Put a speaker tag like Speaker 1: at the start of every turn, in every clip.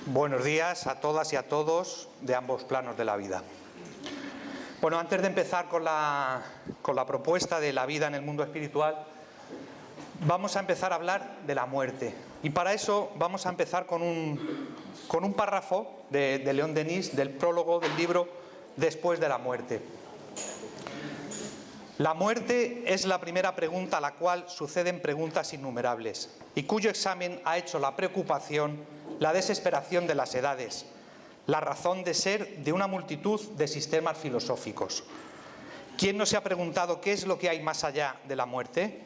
Speaker 1: Buenos días a todas y a todos de ambos planos de la vida. Bueno, antes de empezar con la propuesta de la vida en el mundo espiritual, vamos a empezar a hablar de la muerte. Y para eso vamos a empezar con un párrafo de León Denis, del prólogo del libro Después de la muerte. La muerte es la primera pregunta a la cual suceden preguntas innumerables y cuyo examen ha hecho la preocupación, la desesperación de las edades, la razón de ser de una multitud de sistemas filosóficos. ¿Quién no se ha preguntado qué es lo que hay más allá de la muerte?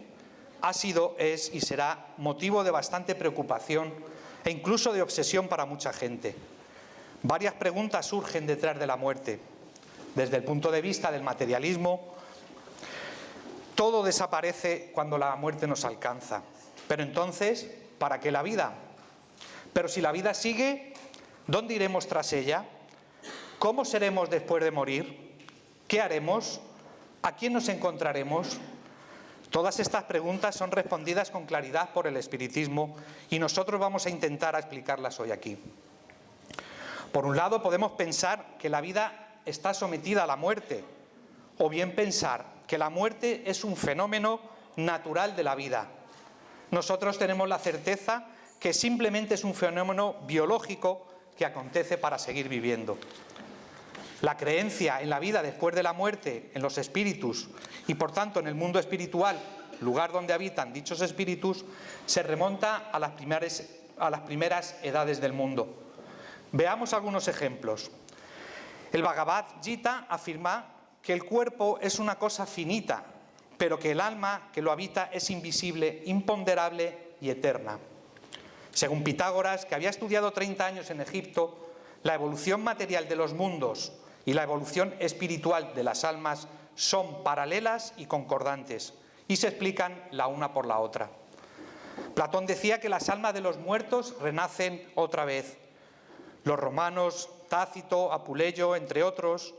Speaker 1: Ha sido, es y será motivo de bastante preocupación e incluso de obsesión para mucha gente. Varias preguntas surgen detrás de la muerte. Desde el punto de vista del materialismo, todo desaparece cuando la muerte nos alcanza. Pero entonces, ¿para qué la vida? Pero si la vida sigue, ¿dónde iremos tras ella? ¿Cómo seremos después de morir? ¿Qué haremos? ¿A quién nos encontraremos? Todas estas preguntas son respondidas con claridad por el espiritismo y nosotros vamos a intentar explicarlas hoy aquí. Por un lado, podemos pensar que la vida está sometida a la muerte, o bien pensar que la muerte es un fenómeno natural de la vida. Nosotros tenemos la certeza que simplemente es un fenómeno biológico que acontece para seguir viviendo. La creencia en la vida después de la muerte, en los espíritus y por tanto en el mundo espiritual, lugar donde habitan dichos espíritus, se remonta a las primeras edades del mundo. Veamos algunos ejemplos. El Bhagavad Gita afirma que el cuerpo es una cosa finita, pero que el alma que lo habita es invisible, imponderable y eterna. Según Pitágoras, que había estudiado 30 años en Egipto, la evolución material de los mundos y la evolución espiritual de las almas son paralelas y concordantes, y se explican la una por la otra. Platón decía que las almas de los muertos renacen otra vez. Los romanos, Tácito, Apuleyo, entre otros,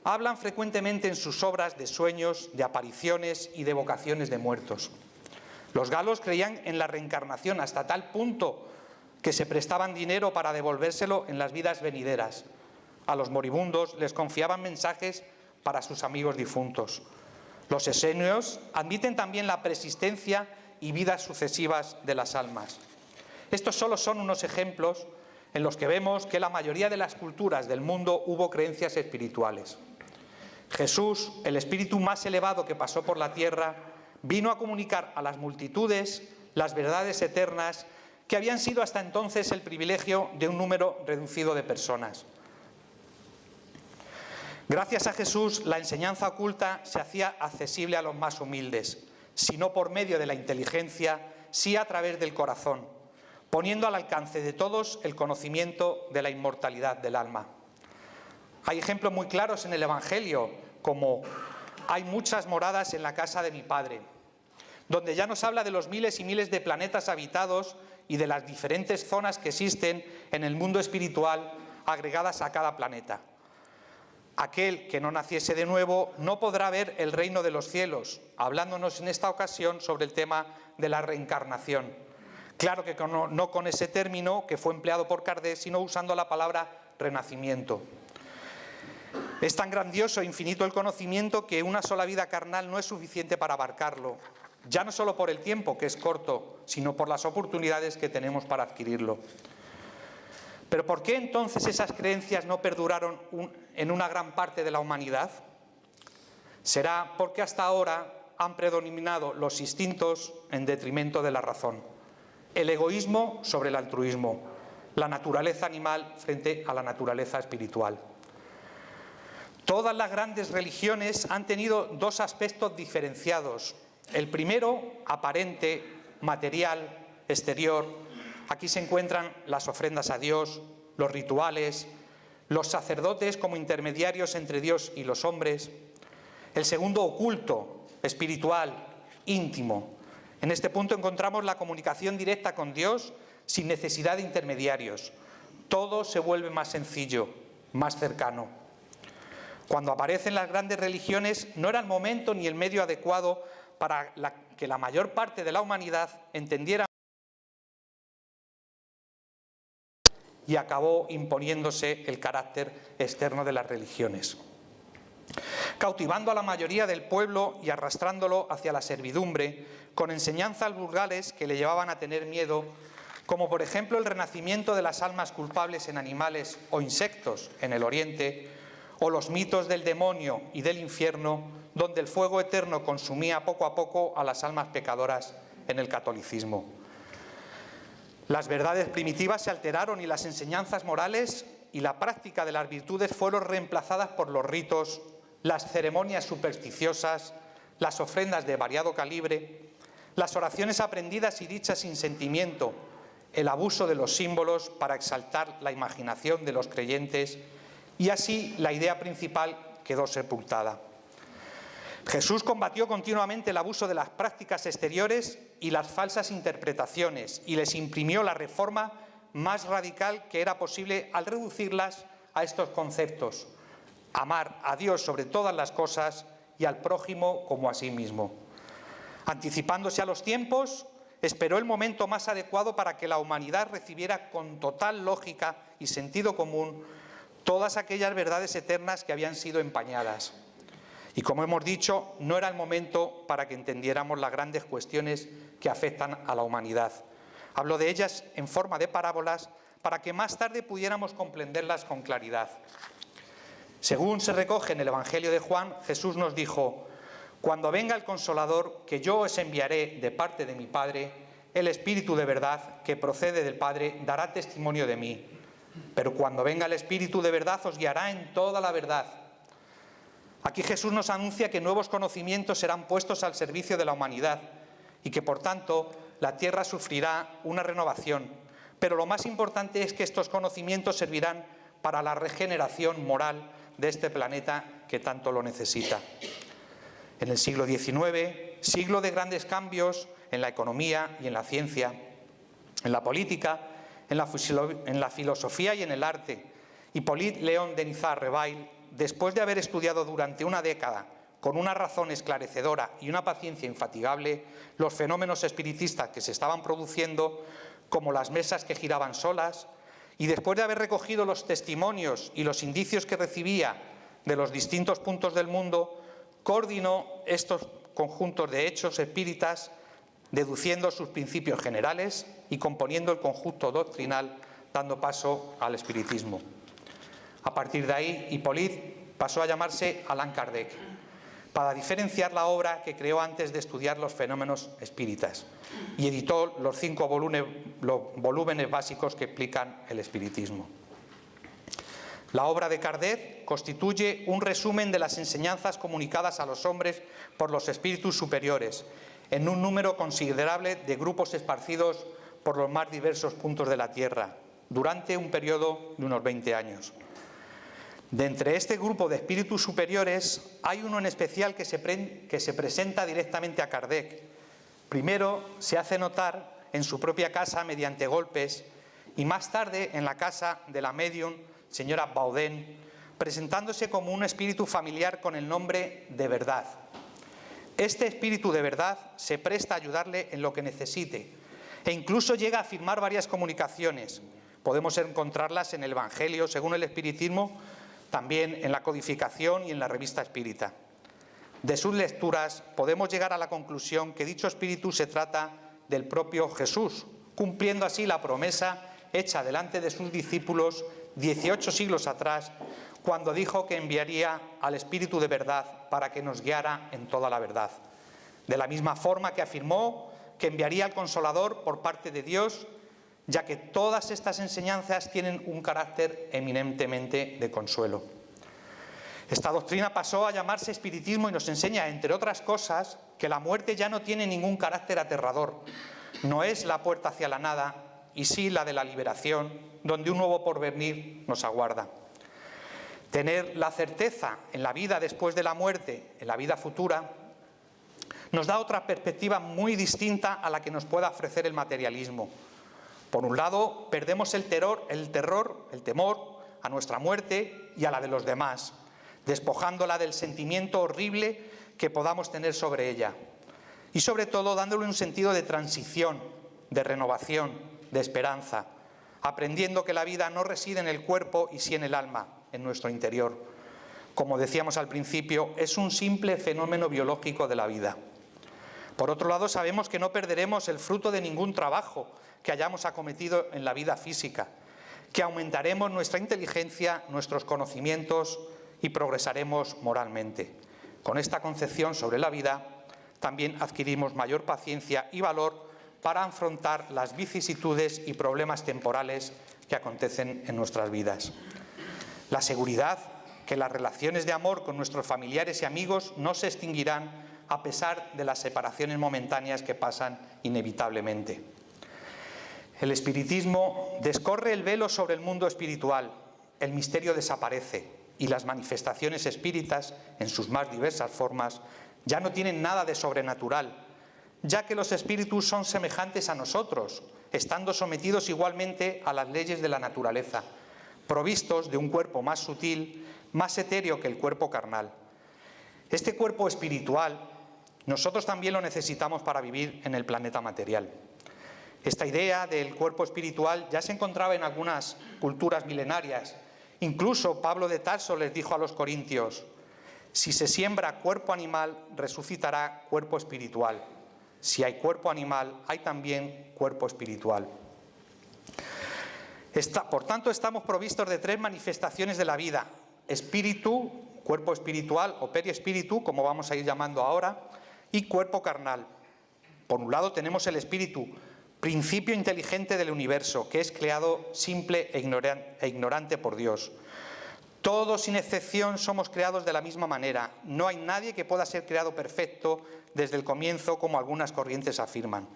Speaker 1: hablan frecuentemente en sus obras de sueños, de apariciones y de evocaciones de muertos. Los galos creían en la reencarnación hasta tal punto que se prestaban dinero para devolvérselo en las vidas venideras. A los moribundos les confiaban mensajes para sus amigos difuntos. Los esenios admiten también la persistencia y vidas sucesivas de las almas. Estos solo son unos ejemplos en los que vemos que en la mayoría de las culturas del mundo hubo creencias espirituales. Jesús, el espíritu más elevado que pasó por la tierra, vino a comunicar a las multitudes las verdades eternas que habían sido hasta entonces el privilegio de un número reducido de personas. Gracias a Jesús, la enseñanza oculta se hacía accesible a los más humildes, si no por medio de la inteligencia, sí a través del corazón, poniendo al alcance de todos el conocimiento de la inmortalidad del alma. Hay ejemplos muy claros en el Evangelio, como hay muchas moradas en la casa de mi Padre, donde ya nos habla de los miles y miles de planetas habitados y de las diferentes zonas que existen en el mundo espiritual agregadas a cada planeta. Aquel que no naciese de nuevo no podrá ver el reino de los cielos, hablándonos en esta ocasión sobre el tema de la reencarnación. Claro que no con ese término que fue empleado por Kardec, sino usando la palabra renacimiento. Es tan grandioso e infinito el conocimiento que una sola vida carnal no es suficiente para abarcarlo, ya no solo por el tiempo, que es corto, sino por las oportunidades que tenemos para adquirirlo. Pero ¿por qué entonces esas creencias no perduraron en una gran parte de la humanidad? Será porque hasta ahora han predominado los instintos en detrimento de la razón, el egoísmo sobre el altruismo, la naturaleza animal frente a la naturaleza espiritual. Todas las grandes religiones han tenido dos aspectos diferenciados. El primero, aparente, material, exterior. Aquí se encuentran las ofrendas a Dios, los rituales, los sacerdotes como intermediarios entre Dios y los hombres. El segundo, oculto, espiritual, íntimo. En este punto encontramos la comunicación directa con Dios sin necesidad de intermediarios. Todo se vuelve más sencillo, más cercano. Cuando aparecen las grandes religiones, no era el momento ni el medio adecuado para que la mayor parte de la humanidad entendiera, y acabó imponiéndose el carácter externo de las religiones, cautivando a la mayoría del pueblo y arrastrándolo hacia la servidumbre, con enseñanzas vulgares que le llevaban a tener miedo, como por ejemplo el renacimiento de las almas culpables en animales o insectos en el Oriente, o los mitos del demonio y del infierno, donde el fuego eterno consumía poco a poco a las almas pecadoras en el catolicismo. Las verdades primitivas se alteraron y las enseñanzas morales y la práctica de las virtudes fueron reemplazadas por los ritos, las ceremonias supersticiosas, las ofrendas de variado calibre, las oraciones aprendidas y dichas sin sentimiento, el abuso de los símbolos para exaltar la imaginación de los creyentes, y así la idea principal quedó sepultada. Jesús combatió continuamente el abuso de las prácticas exteriores y las falsas interpretaciones y les imprimió la reforma más radical que era posible al reducirlas a estos conceptos: amar a Dios sobre todas las cosas y al prójimo como a sí mismo. Anticipándose a los tiempos, esperó el momento más adecuado para que la humanidad recibiera con total lógica y sentido común todas aquellas verdades eternas que habían sido empañadas. Y como hemos dicho, no era el momento para que entendiéramos las grandes cuestiones que afectan a la humanidad. Hablo de ellas en forma de parábolas para que más tarde pudiéramos comprenderlas con claridad. Según se recoge en el Evangelio de Juan, Jesús nos dijo: «Cuando venga el Consolador, que yo os enviaré de parte de mi Padre, el Espíritu de verdad, que procede del Padre, dará testimonio de mí. Pero cuando venga el Espíritu de verdad os guiará en toda la verdad». Aquí Jesús nos anuncia que nuevos conocimientos serán puestos al servicio de la humanidad y que, por tanto, la tierra sufrirá una renovación. Pero lo más importante es que estos conocimientos servirán para la regeneración moral de este planeta que tanto lo necesita. En el siglo XIX, siglo de grandes cambios en la economía y en la ciencia, en la política, en la filosofía y en el arte, Hippolyte Léon Denis Rebail, después de haber estudiado durante una década, con una razón esclarecedora y una paciencia infatigable, los fenómenos espiritistas que se estaban produciendo, como las mesas que giraban solas, y después de haber recogido los testimonios y los indicios que recibía de los distintos puntos del mundo, coordinó estos conjuntos de hechos espíritas, deduciendo sus principios generales y componiendo el conjunto doctrinal, dando paso al espiritismo. A partir de ahí, Hippolyte pasó a llamarse Allan Kardec, para diferenciar la obra que creó antes de estudiar los fenómenos espíritas, y editó los 5 volúmenes básicos que explican el espiritismo. La obra de Kardec constituye un resumen de las enseñanzas comunicadas a los hombres por los espíritus superiores, en un número considerable de grupos esparcidos por los más diversos puntos de la Tierra, durante un periodo de unos 20 años. De entre este grupo de espíritus superiores hay uno en especial que se presenta directamente a Kardec. Primero se hace notar en su propia casa mediante golpes y más tarde en la casa de la médium señora Baudin, presentándose como un espíritu familiar con el nombre de Verdad. Este espíritu de Verdad se presta a ayudarle en lo que necesite e incluso llega a firmar varias comunicaciones. Podemos encontrarlas en el Evangelio según el espiritismo, también en la codificación y en la revista espírita. De sus lecturas podemos llegar a la conclusión que dicho espíritu se trata del propio Jesús, cumpliendo así la promesa hecha delante de sus discípulos 18 siglos atrás, cuando dijo que enviaría al Espíritu de verdad para que nos guiara en toda la verdad. De la misma forma que afirmó que enviaría al Consolador por parte de Dios, ya que todas estas enseñanzas tienen un carácter eminentemente de consuelo. Esta doctrina pasó a llamarse espiritismo y nos enseña, entre otras cosas, que la muerte ya no tiene ningún carácter aterrador. No es la puerta hacia la nada, y sí la de la liberación, donde un nuevo porvenir nos aguarda. Tener la certeza en la vida después de la muerte, en la vida futura, nos da otra perspectiva muy distinta a la que nos pueda ofrecer el materialismo. Por un lado, perdemos el temor a nuestra muerte y a la de los demás. despojándola del sentimiento horrible que podamos tener sobre ella y sobre todo dándole un sentido de transición, de renovación, de esperanza, aprendiendo que la vida no reside en el cuerpo y sí en el alma, en nuestro interior. Como decíamos al principio, es un simple fenómeno biológico de la vida. Por otro lado, sabemos que no perderemos el fruto de ningún trabajo que hayamos acometido en la vida física, que aumentaremos nuestra inteligencia, nuestros conocimientos y progresaremos moralmente. Con esta concepción sobre la vida, también adquirimos mayor paciencia y valor para afrontar las vicisitudes y problemas temporales que acontecen en nuestras vidas. La seguridad que las relaciones de amor con nuestros familiares y amigos no se extinguirán a pesar de las separaciones momentáneas que pasan inevitablemente. El espiritismo descorre el velo sobre el mundo espiritual, el misterio desaparece y las manifestaciones espíritas, en sus más diversas formas, ya no tienen nada de sobrenatural, ya que los espíritus son semejantes a nosotros, estando sometidos igualmente a las leyes de la naturaleza, provistos de un cuerpo más sutil, más etéreo que el cuerpo carnal. Este cuerpo espiritual nosotros también lo necesitamos para vivir en el planeta material. Esta idea del cuerpo espiritual ya se encontraba en algunas culturas milenarias. Incluso Pablo de Tarso les dijo a los corintios: si se siembra cuerpo animal, resucitará cuerpo espiritual. Si hay cuerpo animal, hay también cuerpo espiritual. Por tanto, estamos provistos de tres manifestaciones de la vida: espíritu, cuerpo espiritual o periespíritu, como vamos a ir llamando ahora, y cuerpo carnal. Por un lado tenemos el espíritu, principio inteligente del universo, que es creado simple e ignorante por Dios. Todos, sin excepción, somos creados de la misma manera. No hay nadie que pueda ser creado perfecto desde el comienzo, como algunas corrientes afirman,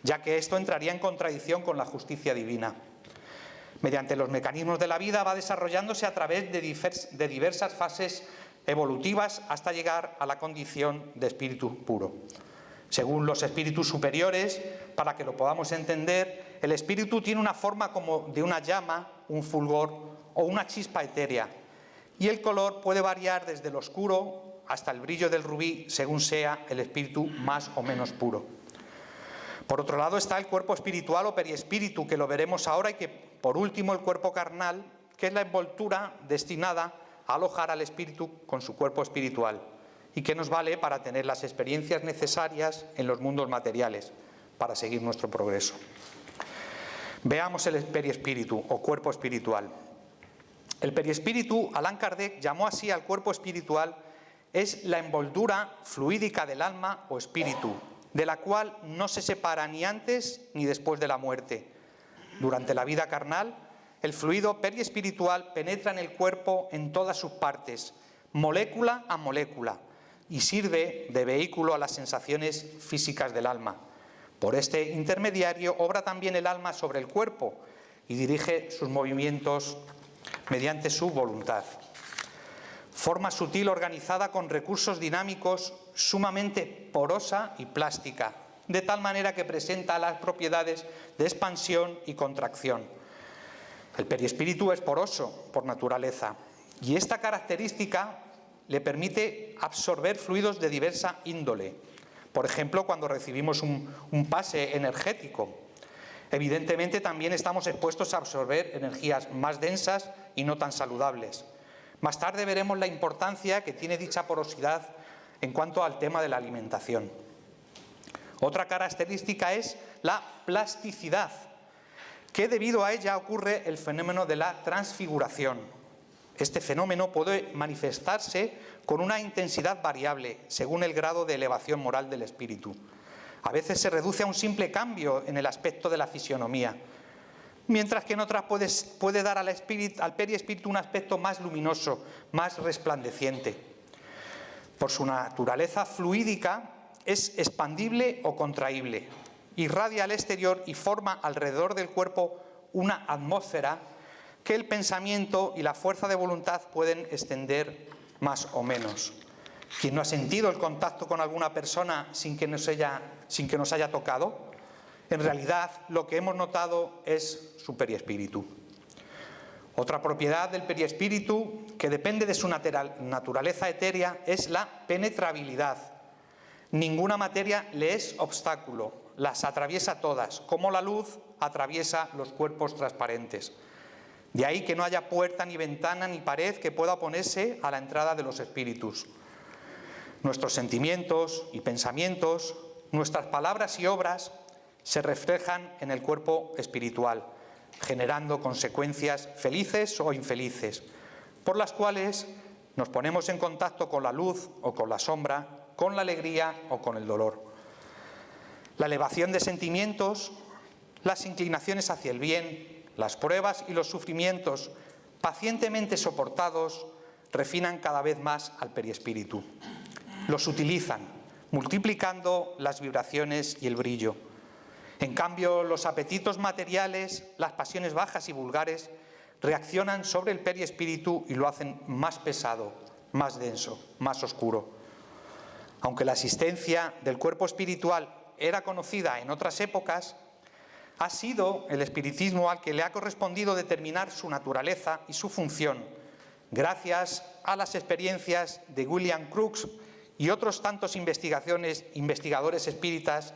Speaker 1: ya que esto entraría en contradicción con la justicia divina. Mediante los mecanismos de la vida va desarrollándose a través de diversas fases evolutivas hasta llegar a la condición de espíritu puro. Según los espíritus superiores, para que lo podamos entender, el espíritu tiene una forma como de una llama, un fulgor o una chispa etérea, y el color puede variar desde el oscuro hasta el brillo del rubí, según sea el espíritu más o menos puro. Por otro lado está el cuerpo espiritual o periespíritu, que lo veremos ahora, y que por último el cuerpo carnal, que es la envoltura destinada a alojar al espíritu con su cuerpo espiritual y que nos vale para tener las experiencias necesarias en los mundos materiales para seguir nuestro progreso. Veamos el periespíritu o cuerpo espiritual. El periespíritu, Allan Kardec llamó así al cuerpo espiritual, es la envoltura fluídica del alma o espíritu, de la cual no se separa ni antes ni después de la muerte. Durante la vida carnal, el fluido periespiritual penetra en el cuerpo en todas sus partes, molécula a molécula, y sirve de vehículo a las sensaciones físicas del alma. Por este intermediario obra también el alma sobre el cuerpo y dirige sus movimientos mediante su voluntad. Forma sutil organizada con recursos dinámicos, sumamente porosa y plástica, de tal manera que presenta las propiedades de expansión y contracción. El periespíritu es poroso por naturaleza y esta característica le permite absorber fluidos de diversa índole. Por ejemplo, cuando recibimos un pase energético. Evidentemente también estamos expuestos a absorber energías más densas y no tan saludables. Más tarde veremos la importancia que tiene dicha porosidad en cuanto al tema de la alimentación. Otra característica es la plasticidad, que debido a ella ocurre el fenómeno de la transfiguración. Este fenómeno puede manifestarse con una intensidad variable según el grado de elevación moral del espíritu. A veces se reduce a un simple cambio en el aspecto de la fisionomía, mientras que en otras puede dar al periespíritu un aspecto más luminoso, más resplandeciente. Por su naturaleza fluídica es expandible o contraíble, irradia al exterior y forma alrededor del cuerpo una atmósfera que el pensamiento y la fuerza de voluntad pueden extender más o menos. ¿Quién no ha sentido el contacto con alguna persona sin que nos haya tocado? En realidad, lo que hemos notado es su periespíritu. Otra propiedad del periespíritu, que depende de su naturaleza etérea, es la penetrabilidad. Ninguna materia le es obstáculo, las atraviesa todas, como la luz atraviesa los cuerpos transparentes. De ahí que no haya puerta, ni ventana, ni pared que pueda oponerse a la entrada de los espíritus. Nuestros sentimientos y pensamientos, nuestras palabras y obras se reflejan en el cuerpo espiritual, generando consecuencias felices o infelices, por las cuales nos ponemos en contacto con la luz o con la sombra, con la alegría o con el dolor. La elevación de sentimientos, las inclinaciones hacia el bien, las pruebas y los sufrimientos pacientemente soportados refinan cada vez más al periespíritu. Los utilizan, multiplicando las vibraciones y el brillo. En cambio, los apetitos materiales, las pasiones bajas y vulgares, reaccionan sobre el periespíritu y lo hacen más pesado, más denso, más oscuro. Aunque la existencia del cuerpo espiritual era conocida en otras épocas, ha sido el espiritismo al que le ha correspondido determinar su naturaleza y su función, gracias a las experiencias de William Crookes y otros tantos investigadores espíritas,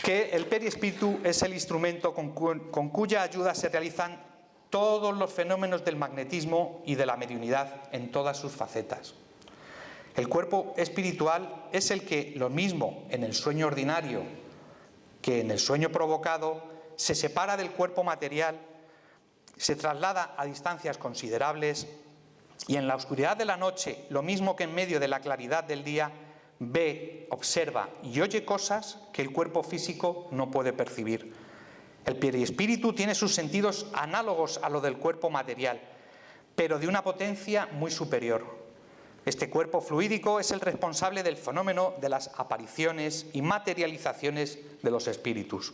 Speaker 1: que el periespíritu es el instrumento con cuya ayuda se realizan todos los fenómenos del magnetismo y de la mediunidad en todas sus facetas. El cuerpo espiritual es el que, lo mismo en el sueño ordinario que en el sueño provocado, se separa del cuerpo material, se traslada a distancias considerables y en la oscuridad de la noche, lo mismo que en medio de la claridad del día, ve, observa y oye cosas que el cuerpo físico no puede percibir. El periespíritu tiene sus sentidos análogos a lo del cuerpo material, pero de una potencia muy superior. Este cuerpo fluídico es el responsable del fenómeno de las apariciones y materializaciones de los espíritus.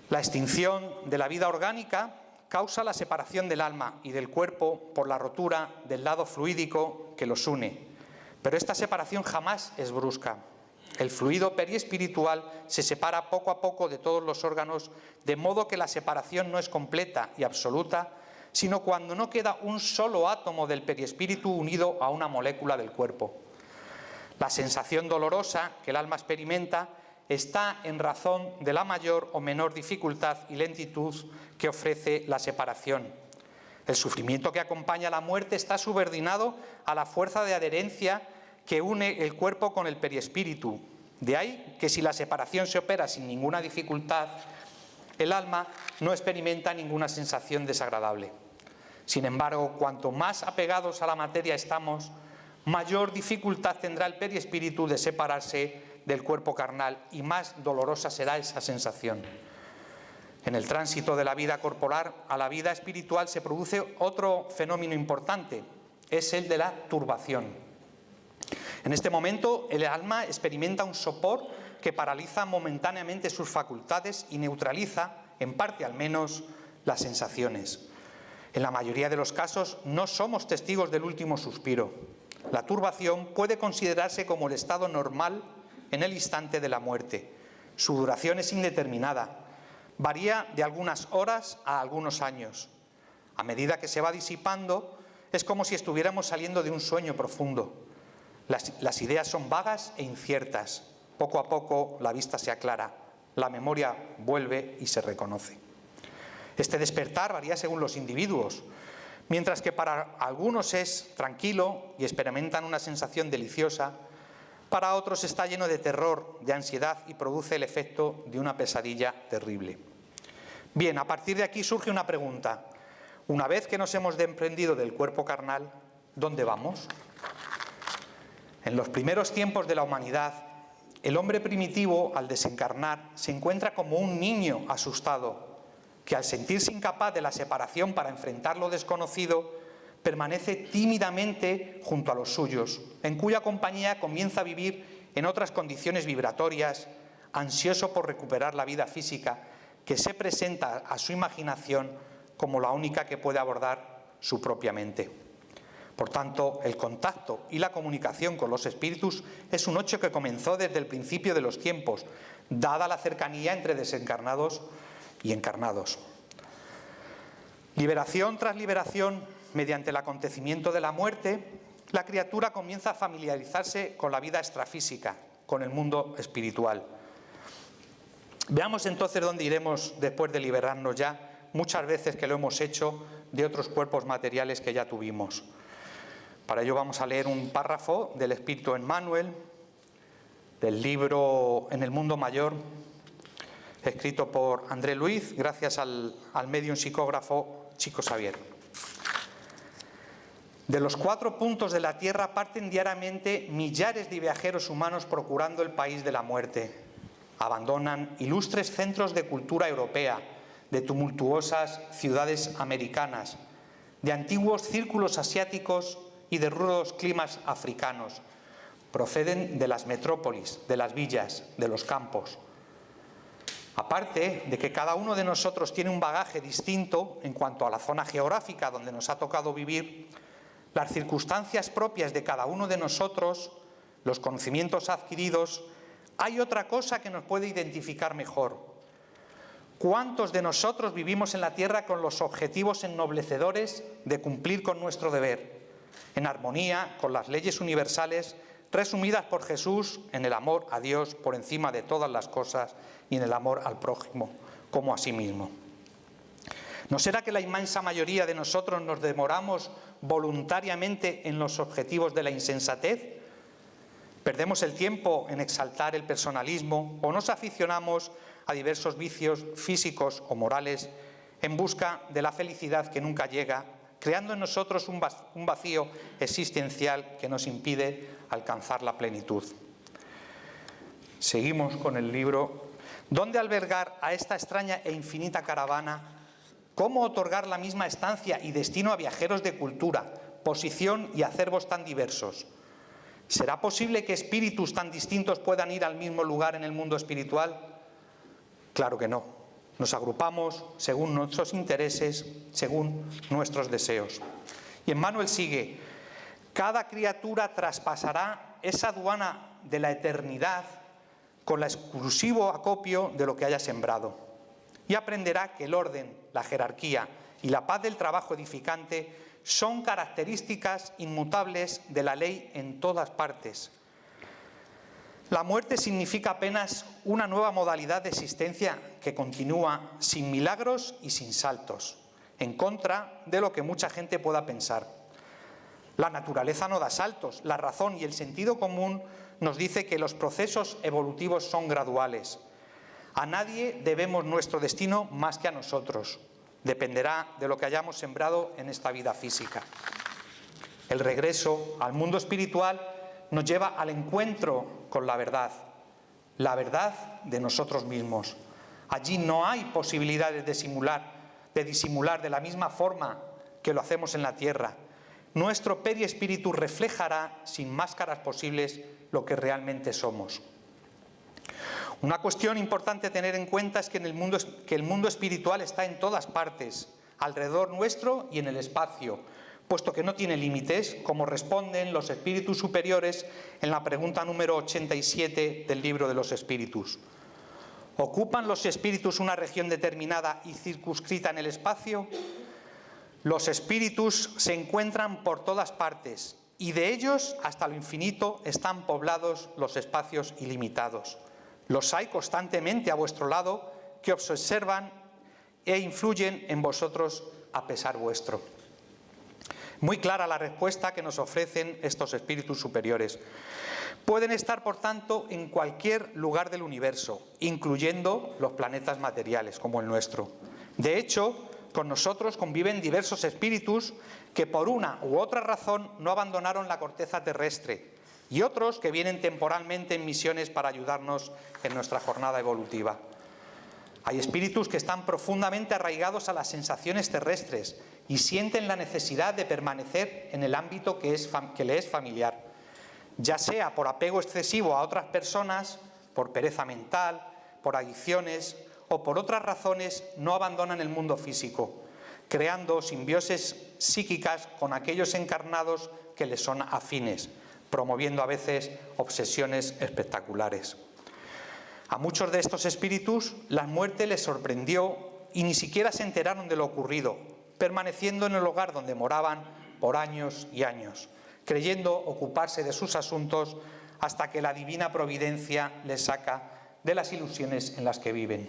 Speaker 1: La extinción de la vida orgánica causa la separación del alma y del cuerpo por la rotura del lado fluídico que los une. Pero esta separación jamás es brusca. El fluido periespiritual se separa poco a poco de todos los órganos, de modo que la separación no es completa y absoluta, sino cuando no queda un solo átomo del periespíritu unido a una molécula del cuerpo. La sensación dolorosa que el alma experimenta está en razón de la mayor o menor dificultad y lentitud que ofrece la separación. El sufrimiento que acompaña a la muerte está subordinado a la fuerza de adherencia que une el cuerpo con el periespíritu. De ahí que si la separación se opera sin ninguna dificultad, el alma no experimenta ninguna sensación desagradable. Sin embargo, cuanto más apegados a la materia estamos, mayor dificultad tendrá el periespíritu de separarse del cuerpo carnal y más dolorosa será esa sensación. En el tránsito de la vida corporal a la vida espiritual se produce otro fenómeno importante, es el de la turbación. En este momento, el alma experimenta un sopor que paraliza momentáneamente sus facultades y neutraliza, en parte al menos, las sensaciones. En la mayoría de los casos no somos testigos del último suspiro. La turbación puede considerarse como el estado normal en el instante de la muerte. Su duración es indeterminada. Varía de algunas horas a algunos años. A medida que se va disipando, es como si estuviéramos saliendo de un sueño profundo. Las ideas son vagas e inciertas. Poco a poco la vista se aclara, la memoria vuelve y se reconoce. Este despertar varía según los individuos, mientras que para algunos es tranquilo y experimentan una sensación deliciosa, para otros está lleno de terror, de ansiedad y produce el efecto de una pesadilla terrible. Bien, a partir de aquí surge una pregunta. Una vez que nos hemos desprendido del cuerpo carnal, ¿dónde vamos? En los primeros tiempos de la humanidad, el hombre primitivo, al desencarnar, se encuentra como un niño asustado, que al sentirse incapaz de la separación para enfrentar lo desconocido, permanece tímidamente junto a los suyos, en cuya compañía comienza a vivir en otras condiciones vibratorias, ansioso por recuperar la vida física, que se presenta a su imaginación como la única que puede abordar su propia mente. Por tanto, el contacto y la comunicación con los espíritus es un hecho que comenzó desde el principio de los tiempos, dada la cercanía entre desencarnados y encarnados. Liberación tras liberación, mediante el acontecimiento de la muerte, la criatura comienza a familiarizarse con la vida extrafísica, con el mundo espiritual. Veamos entonces dónde iremos después de liberarnos ya, muchas veces que lo hemos hecho, de otros cuerpos materiales que ya tuvimos. Para ello vamos a leer un párrafo del Espíritu Emmanuel, del libro En el Mundo Mayor, escrito por André Luiz, gracias al medium psicógrafo Chico Xavier. De los 4 puntos de la Tierra parten diariamente millares de viajeros humanos procurando el país de la muerte. Abandonan ilustres centros de cultura europea, de tumultuosas ciudades americanas, de antiguos círculos asiáticos y de rudos climas africanos. Proceden de las metrópolis, de las villas, de los campos. Aparte de que cada uno de nosotros tiene un bagaje distinto en cuanto a la zona geográfica donde nos ha tocado vivir, las circunstancias propias de cada uno de nosotros, los conocimientos adquiridos, hay otra cosa que nos puede identificar mejor. ¿Cuántos de nosotros vivimos en la tierra con los objetivos ennoblecedores de cumplir con nuestro deber, en armonía con las leyes universales resumidas por Jesús en el amor a Dios por encima de todas las cosas y en el amor al prójimo como a sí mismo? ¿No será que la inmensa mayoría de nosotros nos demoramos voluntariamente en los objetivos de la insensatez? ¿Perdemos el tiempo en exaltar el personalismo o nos aficionamos a diversos vicios físicos o morales en busca de la felicidad que nunca llega, creando en nosotros un vacío existencial que nos impide alcanzar la plenitud? Seguimos con el libro. ¿Dónde albergar a esta extraña e infinita caravana? ¿Cómo otorgar la misma estancia y destino a viajeros de cultura, posición y acervos tan diversos? ¿Será posible que espíritus tan distintos puedan ir al mismo lugar en el mundo espiritual? Claro que no. Nos agrupamos según nuestros intereses, según nuestros deseos. Y Emmanuel sigue: cada criatura traspasará esa aduana de la eternidad con el exclusivo acopio de lo que haya sembrado. Y aprenderá que el orden, la jerarquía y la paz del trabajo edificante son características inmutables de la ley en todas partes. La muerte significa apenas una nueva modalidad de existencia que continúa sin milagros y sin saltos, en contra de lo que mucha gente pueda pensar. La naturaleza no da saltos, la razón y el sentido común nos dice que los procesos evolutivos son graduales. A nadie debemos nuestro destino más que a nosotros. Dependerá de lo que hayamos sembrado en esta vida física. El regreso al mundo espiritual nos lleva al encuentro con la verdad de nosotros mismos. Allí no hay posibilidades de disimular de la misma forma que lo hacemos en la tierra. Nuestro periespíritu reflejará sin máscaras posibles lo que realmente somos. Una cuestión importante a tener en cuenta es que el mundo espiritual está en todas partes, alrededor nuestro y en el espacio, puesto que no tiene límites, como responden los espíritus superiores en la pregunta número 87 del Libro de los Espíritus. ¿Ocupan los espíritus una región determinada y circunscrita en el espacio? Los espíritus se encuentran por todas partes y de ellos hasta lo infinito están poblados los espacios ilimitados. Los hay constantemente a vuestro lado que os observan e influyen en vosotros a pesar vuestro. Muy clara la respuesta que nos ofrecen estos espíritus superiores. Pueden estar, por tanto, en cualquier lugar del universo, incluyendo los planetas materiales como el nuestro. De hecho, con nosotros conviven diversos espíritus que por una u otra razón no abandonaron la corteza terrestre, y otros que vienen temporalmente en misiones para ayudarnos en nuestra jornada evolutiva. Hay espíritus que están profundamente arraigados a las sensaciones terrestres y sienten la necesidad de permanecer en el ámbito que le es familiar, ya sea por apego excesivo a otras personas, por pereza mental, por adicciones o por otras razones. No abandonan el mundo físico, creando simbiosis psíquicas con aquellos encarnados que les son afines, promoviendo a veces obsesiones espectaculares. A muchos de estos espíritus la muerte les sorprendió y ni siquiera se enteraron de lo ocurrido, permaneciendo en el hogar donde moraban por años y años, creyendo ocuparse de sus asuntos hasta que la divina providencia les saca de las ilusiones en las que viven.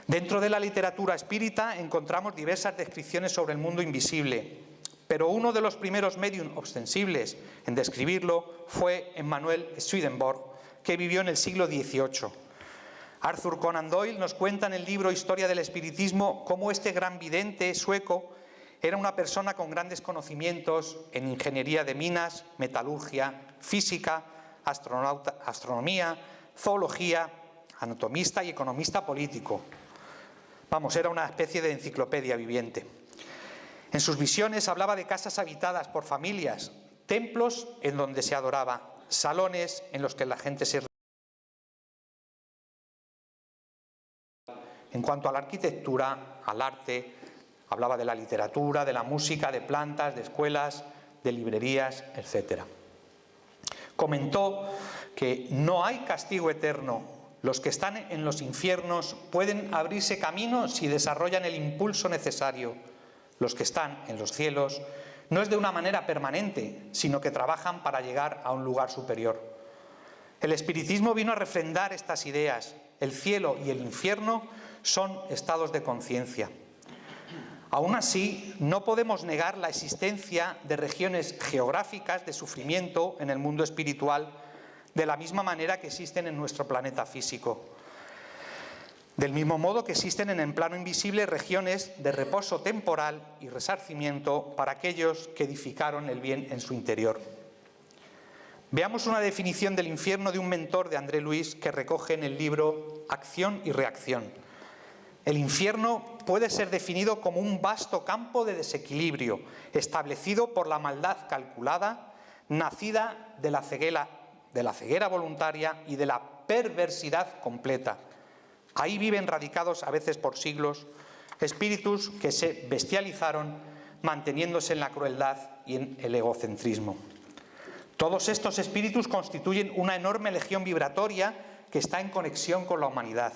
Speaker 1: Dentro de la literatura espírita encontramos diversas descripciones sobre el mundo invisible, pero uno de los primeros medium ostensibles en describirlo fue Emanuel Swedenborg, que vivió en el siglo XVIII. Arthur Conan Doyle nos cuenta en el libro Historia del Espiritismo cómo este gran vidente sueco era una persona con grandes conocimientos en ingeniería de minas, metalurgia, física, astronomía, zoología, anatomista y economista político. Vamos, era una especie de enciclopedia viviente. En sus visiones hablaba de casas habitadas por familias, templos en donde se adoraba, salones en los que la gente se... En cuanto a la arquitectura, al arte, hablaba de la literatura, de la música, de plantas, de escuelas, de librerías, etc. Comentó que no hay castigo eterno. Los que están en los infiernos pueden abrirse camino si desarrollan el impulso necesario. Los que están en los cielos no es de una manera permanente, sino que trabajan para llegar a un lugar superior. El espiritismo vino a refrendar estas ideas. El cielo y el infierno son estados de conciencia. Aún así, no podemos negar la existencia de regiones geográficas de sufrimiento en el mundo espiritual, de la misma manera que existen en nuestro planeta físico. Del mismo modo que existen en el plano invisible regiones de reposo temporal y resarcimiento para aquellos que edificaron el bien en su interior. Veamos una definición del infierno de un mentor de André Luis que recoge en el libro Acción y Reacción. El infierno puede ser definido como un vasto campo de desequilibrio, establecido por la maldad calculada, nacida de la ceguera voluntaria y de la perversidad completa. Ahí viven radicados a veces por siglos espíritus que se bestializaron manteniéndose en la crueldad y en el egocentrismo. Todos estos espíritus constituyen una enorme legión vibratoria que está en conexión con la humanidad,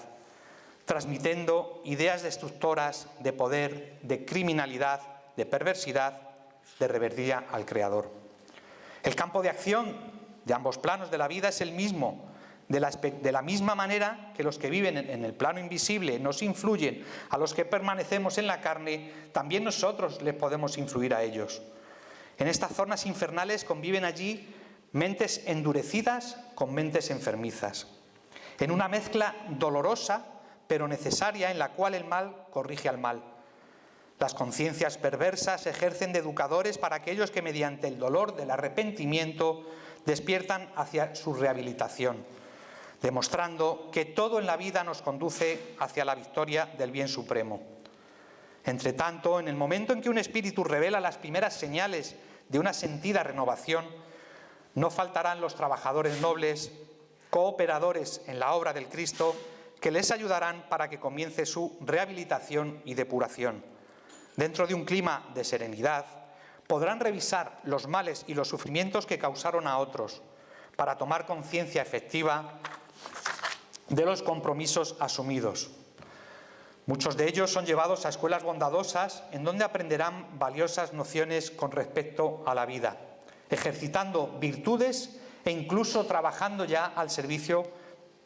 Speaker 1: transmitiendo ideas destructoras de poder, de criminalidad, de perversidad, de rebeldía al Creador. El campo de acción de ambos planos de la vida es el mismo. De la misma manera que los que viven en el plano invisible nos influyen a los que permanecemos en la carne, también nosotros les podemos influir a ellos. En estas zonas infernales conviven allí mentes endurecidas con mentes enfermizas, en una mezcla dolorosa pero necesaria en la cual el mal corrige al mal. Las conciencias perversas ejercen de educadores para aquellos que mediante el dolor del arrepentimiento despiertan hacia su rehabilitación, demostrando que todo en la vida nos conduce hacia la victoria del bien supremo. Entre tanto, en el momento en que un espíritu revela las primeras señales de una sentida renovación, no faltarán los trabajadores nobles, cooperadores en la obra del Cristo, que les ayudarán para que comience su rehabilitación y depuración. Dentro de un clima de serenidad, podrán revisar los males y los sufrimientos que causaron a otros, para tomar conciencia efectiva de los compromisos asumidos. Muchos de ellos son llevados a escuelas bondadosas en donde aprenderán valiosas nociones con respecto a la vida, ejercitando virtudes e incluso trabajando ya al servicio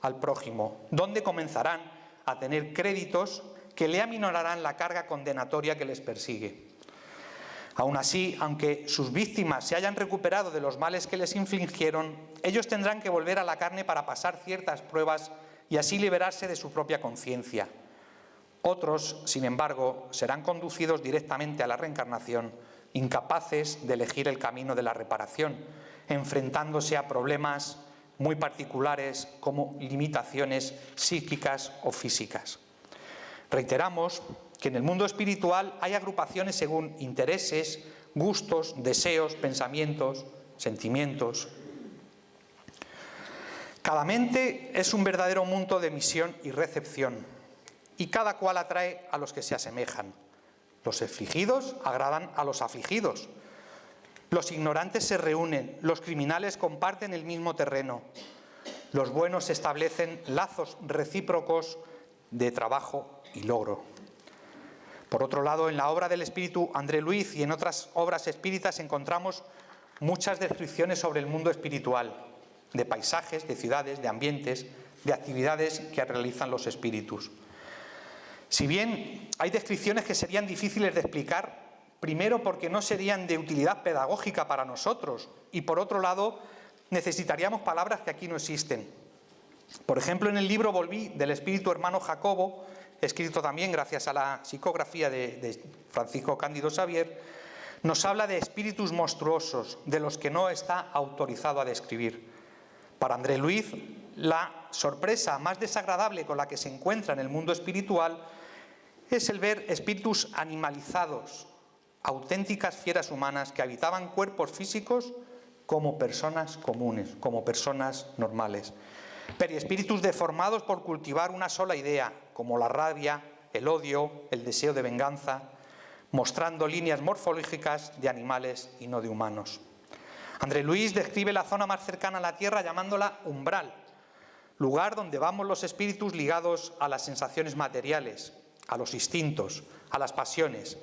Speaker 1: al prójimo, donde comenzarán a tener créditos que le aminorarán la carga condenatoria que les persigue. Aún así, aunque sus víctimas se hayan recuperado de los males que les infligieron, ellos tendrán que volver a la carne para pasar ciertas pruebas y así liberarse de su propia conciencia. Otros, sin embargo, serán conducidos directamente a la reencarnación, incapaces de elegir el camino de la reparación, enfrentándose a problemas muy particulares como limitaciones psíquicas o físicas. Reiteramos que en el mundo espiritual hay agrupaciones según intereses, gustos, deseos, pensamientos, sentimientos. Cada mente es un verdadero mundo de emisión y recepción, y cada cual atrae a los que se asemejan. Los afligidos agradan a los afligidos. Los ignorantes se reúnen, los criminales comparten el mismo terreno. Los buenos establecen lazos recíprocos de trabajo y logro. Por otro lado, en la obra del espíritu André Luiz y en otras obras espíritas encontramos muchas descripciones sobre el mundo espiritual, de paisajes, de ciudades, de ambientes, de actividades que realizan los espíritus. Si bien hay descripciones que serían difíciles de explicar, primero porque no serían de utilidad pedagógica para nosotros y por otro lado necesitaríamos palabras que aquí no existen. Por ejemplo, en el libro Volví del espíritu hermano Jacobo, escrito también gracias a la psicografía de Francisco Cándido Xavier, nos habla de espíritus monstruosos de los que no está autorizado a describir. Para André Luiz, la sorpresa más desagradable con la que se encuentra en el mundo espiritual es el ver espíritus animalizados, auténticas fieras humanas que habitaban cuerpos físicos como personas comunes, como personas normales. Periespíritus deformados por cultivar una sola idea, como la rabia, el odio, el deseo de venganza, mostrando líneas morfológicas de animales y no de humanos. André Luiz describe la zona más cercana a la Tierra llamándola umbral, lugar donde vamos los espíritus ligados a las sensaciones materiales, a los instintos, a las pasiones,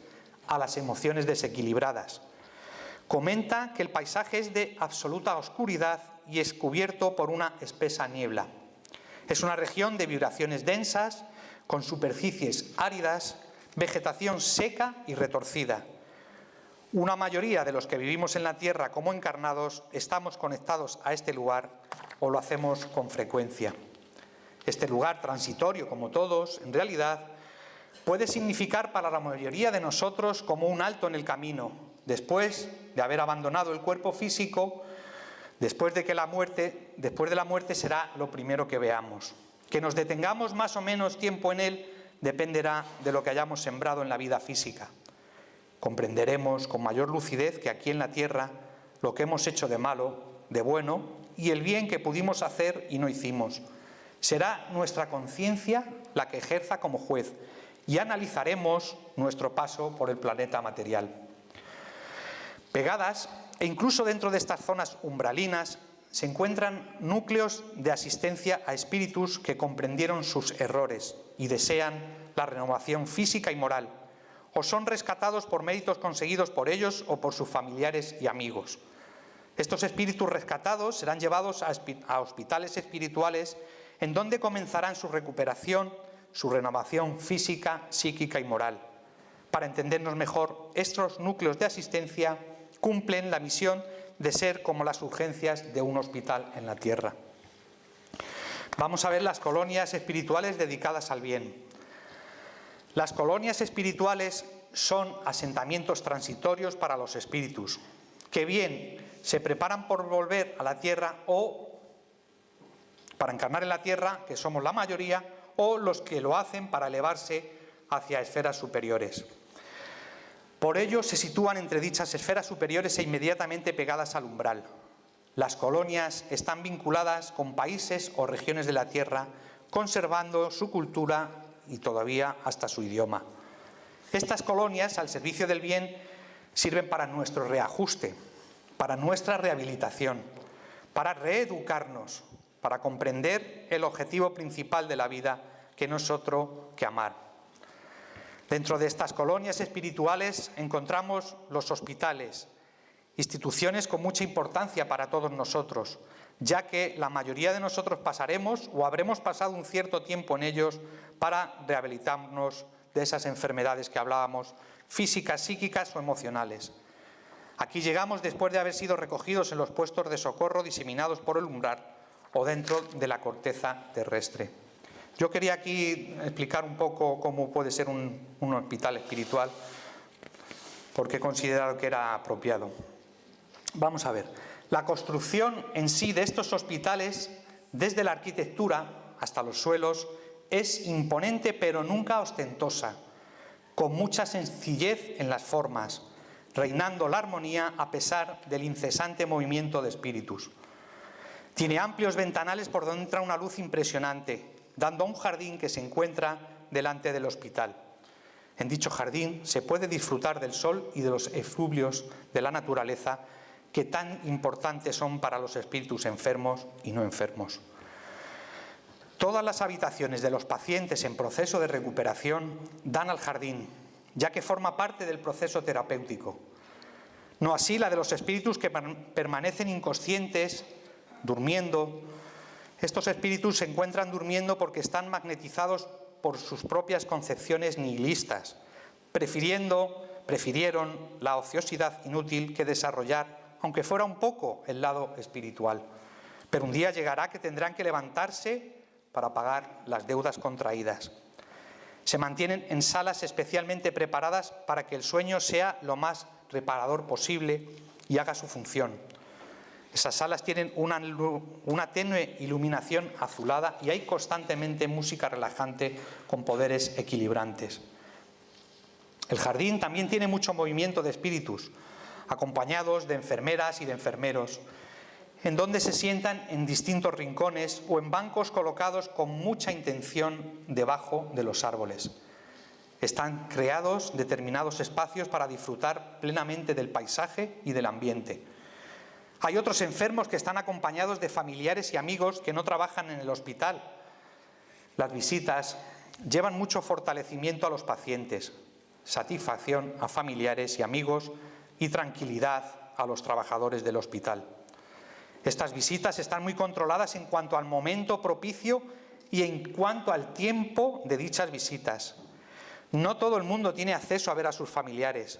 Speaker 1: a las emociones desequilibradas. Comenta que el paisaje es de absoluta oscuridad y es cubierto por una espesa niebla. Es una región de vibraciones densas, con superficies áridas, vegetación seca y retorcida. Una mayoría de los que vivimos en la Tierra como encarnados estamos conectados a este lugar o lo hacemos con frecuencia. Este lugar transitorio, como todos, en realidad, puede significar para la mayoría de nosotros como un alto en el camino, después de haber abandonado el cuerpo físico, después de la muerte será lo primero que veamos. Que nos detengamos más o menos tiempo en él dependerá de lo que hayamos sembrado en la vida física. Comprenderemos con mayor lucidez que aquí en la Tierra lo que hemos hecho de malo, de bueno y el bien que pudimos hacer y no hicimos. Será nuestra conciencia la que ejerza como juez y analizaremos nuestro paso por el planeta material. Pegadas, e incluso dentro de estas zonas umbralinas, se encuentran núcleos de asistencia a espíritus que comprendieron sus errores y desean la renovación física y moral, o son rescatados por méritos conseguidos por ellos o por sus familiares y amigos. Estos espíritus rescatados serán llevados a hospitales espirituales en donde comenzarán su recuperación, su renovación física, psíquica y moral. Para entendernos mejor, estos núcleos de asistencia cumplen la misión de ser como las urgencias de un hospital en la Tierra. Vamos a ver las colonias espirituales dedicadas al bien. Las colonias espirituales son asentamientos transitorios para los espíritus, que bien se preparan por volver a la Tierra o para encarnar en la Tierra, que somos la mayoría, o los que lo hacen para elevarse hacia esferas superiores. Por ello se sitúan entre dichas esferas superiores e inmediatamente pegadas al umbral. Las colonias están vinculadas con países o regiones de la Tierra, conservando su cultura y todavía hasta su idioma. Estas colonias, al servicio del bien, sirven para nuestro reajuste, para nuestra rehabilitación, para reeducarnos, para comprender el objetivo principal de la vida, que no es otro que amar. Dentro de estas colonias espirituales encontramos los hospitales, instituciones con mucha importancia para todos nosotros, ya que la mayoría de nosotros pasaremos o habremos pasado un cierto tiempo en ellos para rehabilitarnos de esas enfermedades que hablábamos, físicas, psíquicas o emocionales. Aquí llegamos después de haber sido recogidos en los puestos de socorro diseminados por el umbral o dentro de la corteza terrestre. Yo quería aquí explicar un poco cómo puede ser un hospital espiritual, porque he considerado que era apropiado. Vamos a ver. La construcción en sí de estos hospitales, desde la arquitectura hasta los suelos, es imponente pero nunca ostentosa, con mucha sencillez en las formas, reinando la armonía a pesar del incesante movimiento de espíritus. Tiene amplios ventanales por donde entra una luz impresionante, dando a un jardín que se encuentra delante del hospital. En dicho jardín se puede disfrutar del sol y de los efluvios de la naturaleza que tan importantes son para los espíritus enfermos y no enfermos. Todas las habitaciones de los pacientes en proceso de recuperación dan al jardín ya que forma parte del proceso terapéutico. No así la de los espíritus que permanecen inconscientes, durmiendo. Estos espíritus se encuentran durmiendo porque están magnetizados por sus propias concepciones nihilistas, prefirieron la ociosidad inútil que desarrollar, aunque fuera un poco, el lado espiritual. Pero un día llegará que tendrán que levantarse para pagar las deudas contraídas. Se mantienen en salas especialmente preparadas para que el sueño sea lo más reparador posible y haga su función. Esas salas tienen una tenue iluminación azulada y hay constantemente música relajante con poderes equilibrantes. El jardín también tiene mucho movimiento de espíritus, acompañados de enfermeras y de enfermeros, en donde se sientan en distintos rincones o en bancos colocados con mucha intención debajo de los árboles. Están creados determinados espacios para disfrutar plenamente del paisaje y del ambiente. Hay otros enfermos que están acompañados de familiares y amigos que no trabajan en el hospital. Las visitas llevan mucho fortalecimiento a los pacientes, satisfacción a familiares y amigos y tranquilidad a los trabajadores del hospital. Estas visitas están muy controladas en cuanto al momento propicio y en cuanto al tiempo de dichas visitas. No todo el mundo tiene acceso a ver a sus familiares,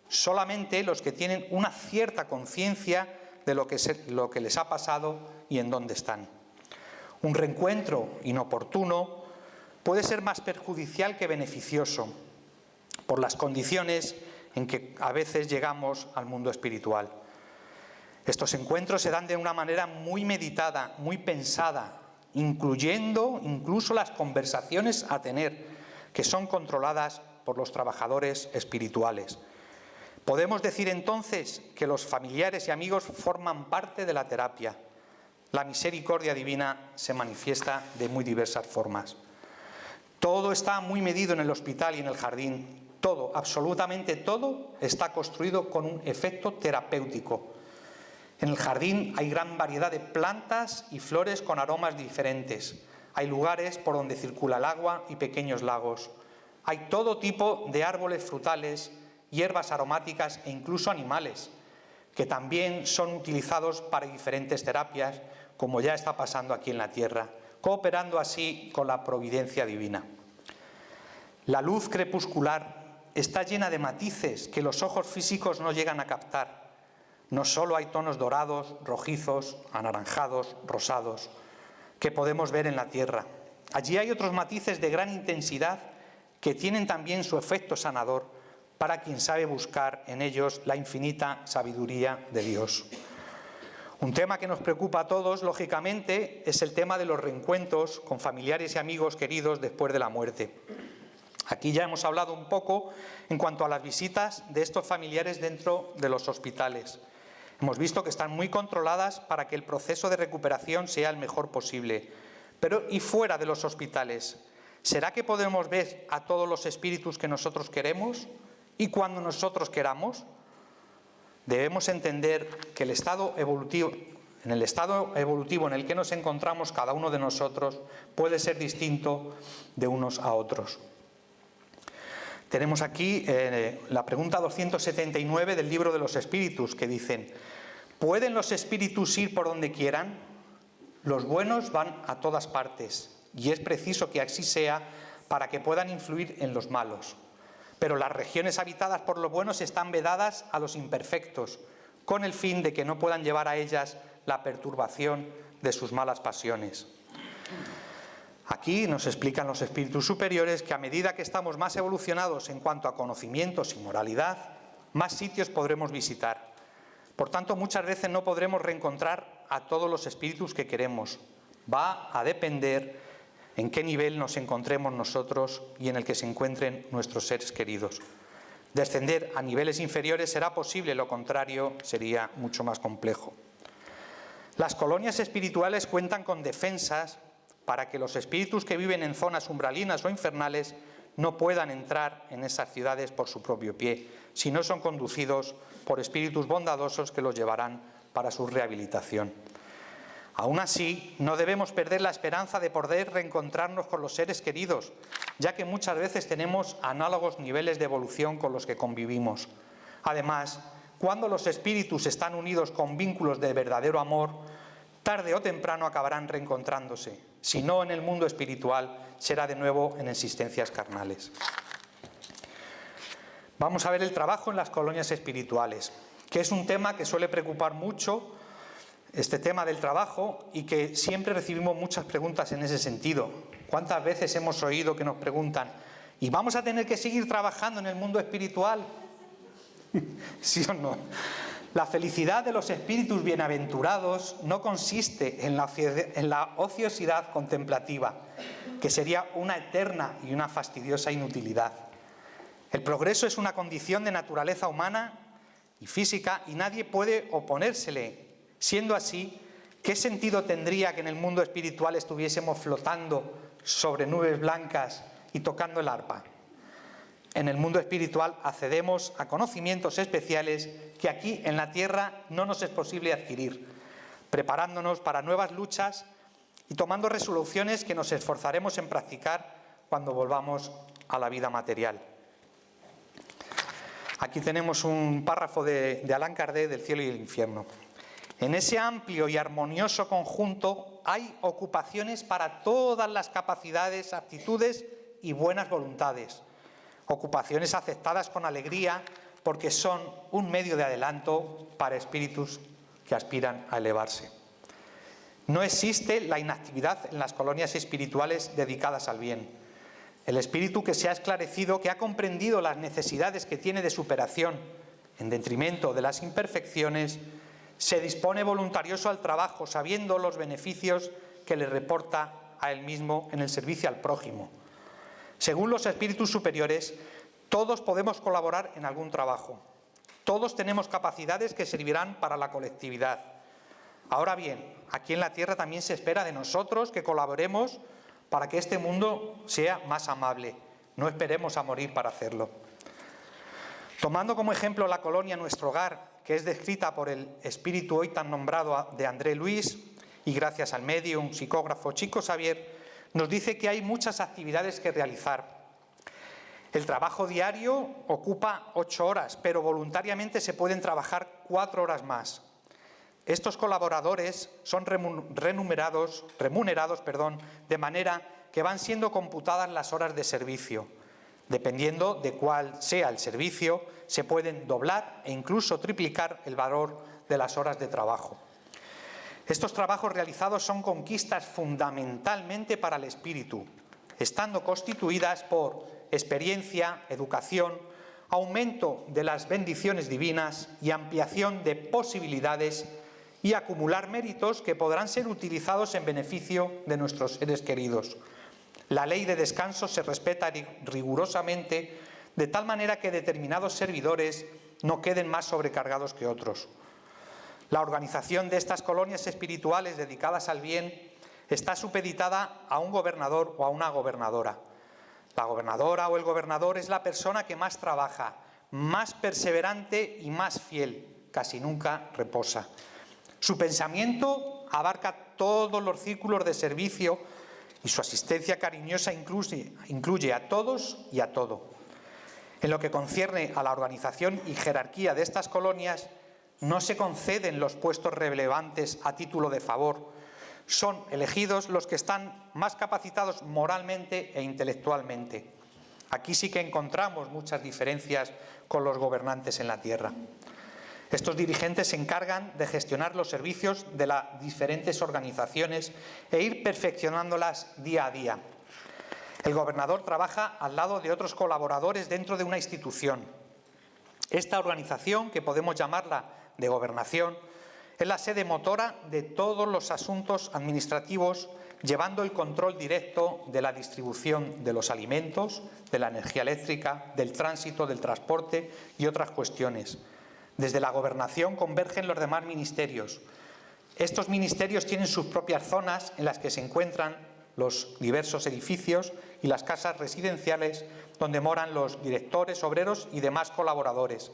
Speaker 1: solamente los que tienen una cierta conciencia de lo que les ha pasado y en dónde están. Un reencuentro inoportuno puede ser más perjudicial que beneficioso por las condiciones en que a veces llegamos al mundo espiritual. Estos encuentros se dan de una manera muy meditada, muy pensada, incluyendo incluso las conversaciones a tener, que son controladas por los trabajadores espirituales. Podemos decir entonces que los familiares y amigos forman parte de la terapia. La misericordia divina se manifiesta de muy diversas formas. Todo está muy medido en el hospital y en el jardín. Todo, absolutamente todo, está construido con un efecto terapéutico. En el jardín hay gran variedad de plantas y flores con aromas diferentes. Hay lugares por donde circula el agua y pequeños lagos. Hay todo tipo de árboles frutales, hierbas aromáticas e incluso animales, que también son utilizados para diferentes terapias, como ya está pasando aquí en la Tierra, cooperando así con la providencia divina. La luz crepuscular está llena de matices que los ojos físicos no llegan a captar. No solo hay tonos dorados, rojizos, anaranjados, rosados, que podemos ver en la Tierra. Allí hay otros matices de gran intensidad que tienen también su efecto sanador para quien sabe buscar en ellos la infinita sabiduría de Dios. Un tema que nos preocupa a todos, lógicamente, es el tema de los reencuentros con familiares y amigos queridos después de la muerte. Aquí ya hemos hablado un poco en cuanto a las visitas de estos familiares dentro de los hospitales. Hemos visto que están muy controladas para que el proceso de recuperación sea el mejor posible. Pero ¿y fuera de los hospitales? ¿Será que podemos ver a todos los espíritus que nosotros queremos y cuando nosotros queramos? Debemos entender que en el estado evolutivo en el que nos encontramos cada uno de nosotros puede ser distinto de unos a otros. Tenemos aquí la pregunta 279 del libro de los espíritus, que dicen: ¿pueden los espíritus ir por donde quieran? Los buenos van a todas partes y es preciso que así sea para que puedan influir en los malos. Pero las regiones habitadas por los buenos están vedadas a los imperfectos, con el fin de que no puedan llevar a ellas la perturbación de sus malas pasiones. Aquí nos explican los espíritus superiores que a medida que estamos más evolucionados en cuanto a conocimientos y moralidad, más sitios podremos visitar. Por tanto, muchas veces no podremos reencontrar a todos los espíritus que queremos. Va a depender en qué nivel nos encontremos nosotros y en el que se encuentren nuestros seres queridos. Descender a niveles inferiores será posible, lo contrario sería mucho más complejo. Las colonias espirituales cuentan con defensas para que los espíritus que viven en zonas umbralinas o infernales no puedan entrar en esas ciudades por su propio pie, si no son conducidos por espíritus bondadosos que los llevarán para su rehabilitación. Aún así, no debemos perder la esperanza de poder reencontrarnos con los seres queridos, ya que muchas veces tenemos análogos niveles de evolución con los que convivimos. Además, cuando los espíritus están unidos con vínculos de verdadero amor, tarde o temprano acabarán reencontrándose. Si no en el mundo espiritual, será de nuevo en existencias carnales. Vamos a ver el trabajo en las colonias espirituales, que es un tema que suele preocupar mucho, este tema del trabajo, y que siempre recibimos muchas preguntas en ese sentido. ¿Cuántas veces hemos oído que nos preguntan, ¿y vamos a tener que seguir trabajando en el mundo espiritual? ¿Sí o no? La felicidad de los espíritus bienaventurados no consiste en la ociosidad contemplativa, que sería una eterna y una fastidiosa inutilidad. El progreso es una condición de naturaleza humana y física y nadie puede oponérsele. Siendo así, ¿qué sentido tendría que en el mundo espiritual estuviésemos flotando sobre nubes blancas y tocando el arpa? En el mundo espiritual accedemos a conocimientos especiales que aquí en la tierra no nos es posible adquirir, preparándonos para nuevas luchas y tomando resoluciones que nos esforzaremos en practicar cuando volvamos a la vida material. Aquí tenemos un párrafo de Allan Kardec del cielo y el infierno. En ese amplio y armonioso conjunto hay ocupaciones para todas las capacidades, aptitudes y buenas voluntades. Ocupaciones aceptadas con alegría porque son un medio de adelanto para espíritus que aspiran a elevarse. No existe la inactividad en las colonias espirituales dedicadas al bien. El espíritu que se ha esclarecido, que ha comprendido las necesidades que tiene de superación en detrimento de las imperfecciones, se dispone voluntarioso al trabajo, sabiendo los beneficios que le reporta a él mismo en el servicio al prójimo. Según los espíritus superiores, todos podemos colaborar en algún trabajo. Todos tenemos capacidades que servirán para la colectividad. Ahora bien, aquí en la tierra también se espera de nosotros que colaboremos para que este mundo sea más amable. No esperemos a morir para hacerlo. Tomando como ejemplo la colonia Nuestro Hogar, que es descrita por el espíritu hoy tan nombrado de André Luis, y gracias al médium, psicógrafo Chico Xavier, nos dice que hay muchas actividades que realizar. El trabajo diario ocupa 8 horas, pero voluntariamente se pueden trabajar 4 horas más. Estos colaboradores son remunerados, de manera que van siendo computadas las horas de servicio. Dependiendo de cuál sea el servicio, se pueden doblar e incluso triplicar el valor de las horas de trabajo. Estos trabajos realizados son conquistas fundamentalmente para el espíritu, estando constituidas por experiencia, educación, aumento de las bendiciones divinas y ampliación de posibilidades y acumular méritos que podrán ser utilizados en beneficio de nuestros seres queridos. La ley de descanso se respeta rigurosamente de tal manera que determinados servidores no queden más sobrecargados que otros. La organización de estas colonias espirituales dedicadas al bien está supeditada a un gobernador o a una gobernadora. La gobernadora o el gobernador es la persona que más trabaja, más perseverante y más fiel, casi nunca reposa. Su pensamiento abarca todos los círculos de servicio y su asistencia cariñosa incluye a todos y a todo. En lo que concierne a la organización y jerarquía de estas colonias, no se conceden los puestos relevantes a título de favor. Son elegidos los que están más capacitados moralmente e intelectualmente. Aquí sí que encontramos muchas diferencias con los gobernantes en la tierra. Estos dirigentes se encargan de gestionar los servicios de las diferentes organizaciones e ir perfeccionándolas día a día. El gobernador trabaja al lado de otros colaboradores dentro de una institución. Esta organización, que podemos llamarla de gobernación, es la sede motora de todos los asuntos administrativos, llevando el control directo de la distribución de los alimentos, de la energía eléctrica, del tránsito, del transporte y otras cuestiones. Desde la gobernación convergen los demás ministerios. Estos ministerios tienen sus propias zonas en las que se encuentran los diversos edificios y las casas residenciales donde moran los directores, obreros y demás colaboradores,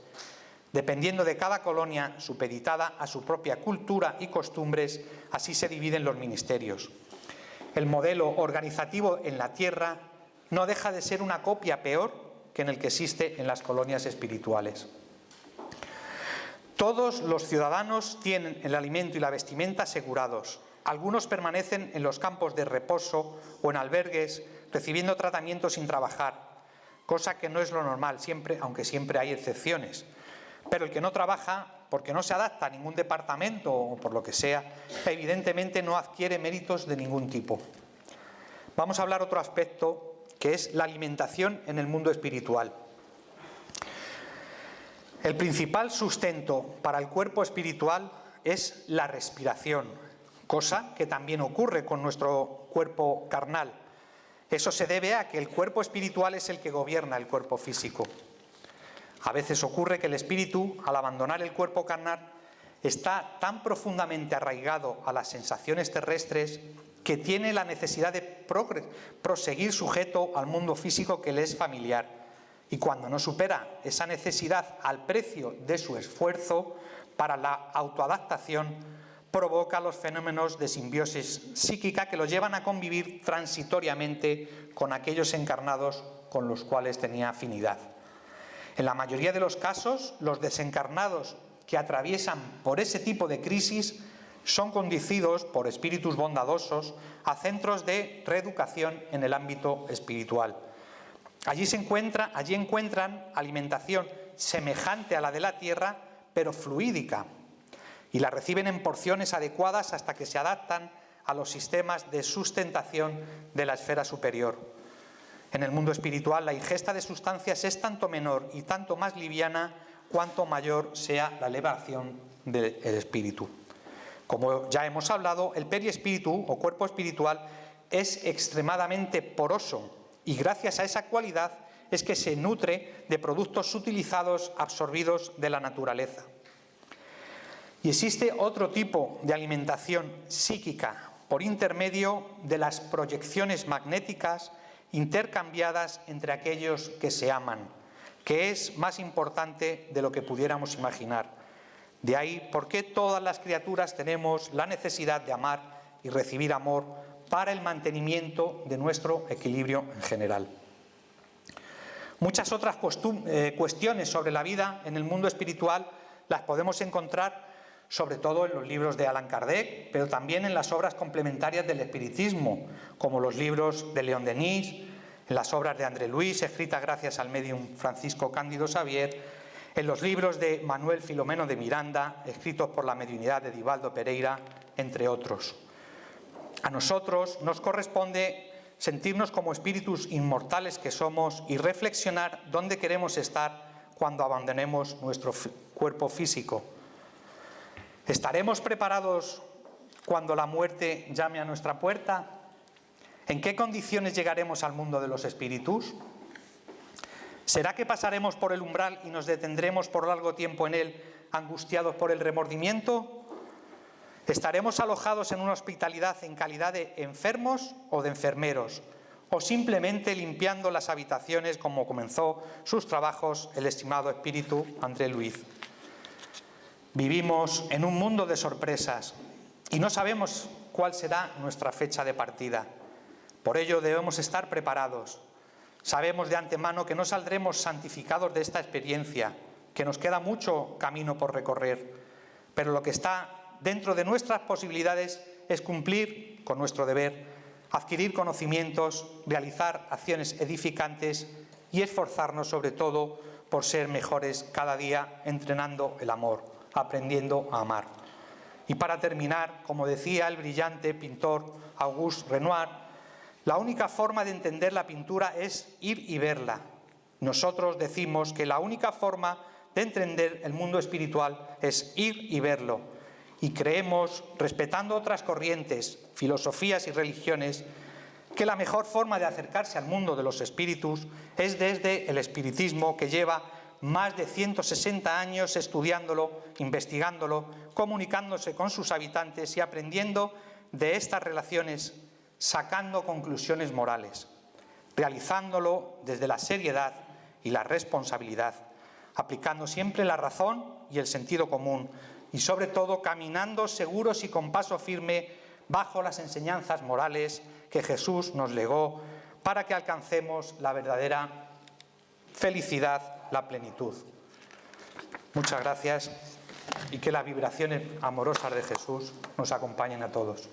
Speaker 1: dependiendo de cada colonia supeditada a su propia cultura y costumbres. Así se dividen los ministerios. El modelo organizativo en la tierra no deja de ser una copia peor que en el que existe en las colonias espirituales. Todos los ciudadanos tienen el alimento y la vestimenta asegurados. Algunos permanecen en los campos de reposo o en albergues recibiendo tratamiento sin trabajar, cosa que no es lo normal, aunque siempre hay excepciones. Pero el que no trabaja, porque no se adapta a ningún departamento o por lo que sea, evidentemente no adquiere méritos de ningún tipo. Vamos a hablar otro aspecto, que es la alimentación en el mundo espiritual. El principal sustento para el cuerpo espiritual es la respiración, cosa que también ocurre con nuestro cuerpo carnal. Eso se debe a que el cuerpo espiritual es el que gobierna el cuerpo físico. A veces ocurre que el espíritu, al abandonar el cuerpo carnal, está tan profundamente arraigado a las sensaciones terrestres que tiene la necesidad de proseguir sujeto al mundo físico que le es familiar. Y cuando no supera esa necesidad al precio de su esfuerzo para la autoadaptación, provoca los fenómenos de simbiosis psíquica que lo llevan a convivir transitoriamente con aquellos encarnados con los cuales tenía afinidad. En la mayoría de los casos, los desencarnados que atraviesan por ese tipo de crisis son conducidos por espíritus bondadosos a centros de reeducación en el ámbito espiritual. Allí encuentran alimentación semejante a la de la tierra, pero fluídica, y la reciben en porciones adecuadas hasta que se adaptan a los sistemas de sustentación de la esfera superior. En el mundo espiritual, la ingesta de sustancias es tanto menor y tanto más liviana cuanto mayor sea la elevación del espíritu. Como ya hemos hablado, el periespíritu o cuerpo espiritual es extremadamente poroso y gracias a esa cualidad es que se nutre de productos utilizados absorbidos de la naturaleza. Y existe otro tipo de alimentación psíquica por intermedio de las proyecciones magnéticas intercambiadas entre aquellos que se aman, que es más importante de lo que pudiéramos imaginar. De ahí por qué todas las criaturas tenemos la necesidad de amar y recibir amor para el mantenimiento de nuestro equilibrio en general. Muchas otras cuestiones sobre la vida en el mundo espiritual las podemos encontrar sobre todo en los libros de Allan Kardec, pero también en las obras complementarias del espiritismo, como los libros de León Denis, en las obras de André Luis, escritas gracias al médium Francisco Cándido Xavier, en los libros de Manuel Filomeno de Miranda, escritos por la mediunidad de Divaldo Pereira, entre otros. A nosotros nos corresponde sentirnos como espíritus inmortales que somos y reflexionar dónde queremos estar cuando abandonemos nuestro cuerpo físico. ¿Estaremos preparados cuando la muerte llame a nuestra puerta? ¿En qué condiciones llegaremos al mundo de los espíritus? ¿Será que pasaremos por el umbral y nos detendremos por largo tiempo en él, angustiados por el remordimiento? ¿Estaremos alojados en una hospitalidad en calidad de enfermos o de enfermeros? ¿O simplemente limpiando las habitaciones como comenzó sus trabajos el estimado espíritu André Luis? Vivimos en un mundo de sorpresas y no sabemos cuál será nuestra fecha de partida. Por ello debemos estar preparados. Sabemos de antemano que no saldremos santificados de esta experiencia, que nos queda mucho camino por recorrer, pero lo que está dentro de nuestras posibilidades es cumplir con nuestro deber, adquirir conocimientos, realizar acciones edificantes y esforzarnos sobre todo por ser mejores cada día entrenando el amor, aprendiendo a amar. Y para terminar, como decía el brillante pintor Auguste Renoir, la única forma de entender la pintura es ir y verla. Nosotros decimos que la única forma de entender el mundo espiritual es ir y verlo. Y creemos, respetando otras corrientes, filosofías y religiones, que la mejor forma de acercarse al mundo de los espíritus es desde el espiritismo, que lleva más de 160 años estudiándolo, investigándolo, comunicándose con sus habitantes y aprendiendo de estas relaciones, sacando conclusiones morales, realizándolo desde la seriedad y la responsabilidad, aplicando siempre la razón y el sentido común y sobre todo caminando seguros y con paso firme bajo las enseñanzas morales que Jesús nos legó para que alcancemos la verdadera felicidad, la plenitud. Muchas gracias y que las vibraciones amorosas de Jesús nos acompañen a todos.